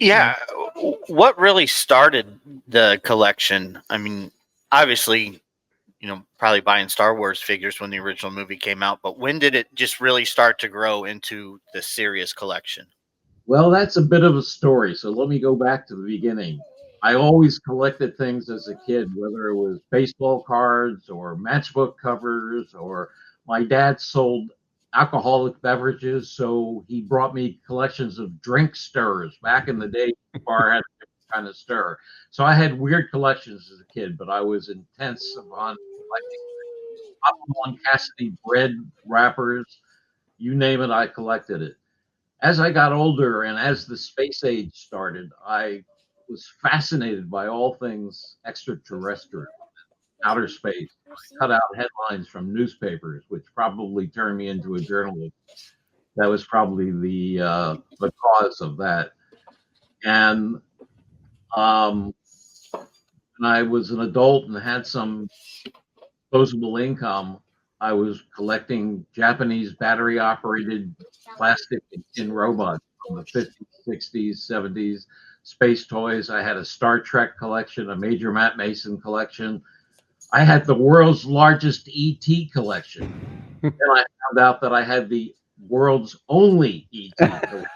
Yeah. What really started the collection? I mean, obviously, probably buying Star Wars figures when the original movie came out, but when did it just really start to grow into the serious collection? Well, that's a bit of a story. So let me go back to the beginning. I always collected things as a kid, whether it was baseball cards or matchbook covers, or my dad sold alcoholic beverages. So he brought me collections of drink stirrers back in the day. Bar had a different kind of stir. So I had weird collections as a kid, but I was intense upon collecting Hopalong Cassidy bread wrappers. You name it, I collected it. As I got older and as the space age started, I was fascinated by all things extraterrestrial, outer space. I cut out headlines from newspapers, which probably turned me into a journalist. That was probably the cause of that. And um, when I was an adult and had some disposable income, I was collecting Japanese battery operated plastic and tin robots from the 50s, 60s, 70s, space toys. I had a Star Trek collection, a Major Matt Mason collection. I had the world's largest ET collection. And I found out that I had the world's only ET collection.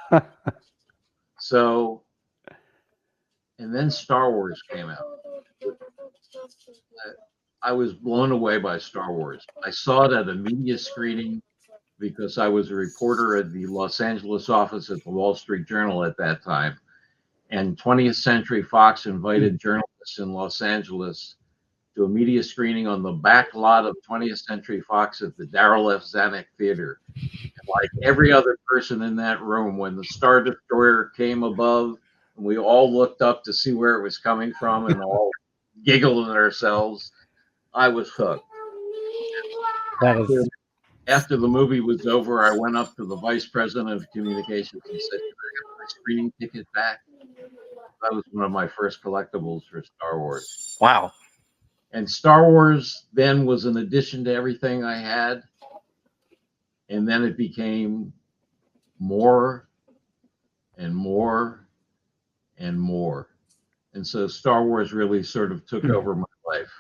So, and then Star Wars came out. I was blown away by Star Wars. I saw it at a media screening because I was a reporter at the Los Angeles office at the Wall Street Journal at that time. And 20th Century Fox invited journalists in Los Angeles to a media screening on the back lot of 20th Century Fox at the Darrell F. Zanuck Theater. And like every other person in that room, when the Star Destroyer came above, and we all looked up to see where it was coming from and all giggled at ourselves, I was hooked. That is After the movie was over, I went up to the vice president of communications and said, "Can I get my screening ticket back?" That was one of my first collectibles for Star Wars. Wow. And Star Wars then was an addition to everything I had. And then it became more and more and more. And so Star Wars really sort of took over my life.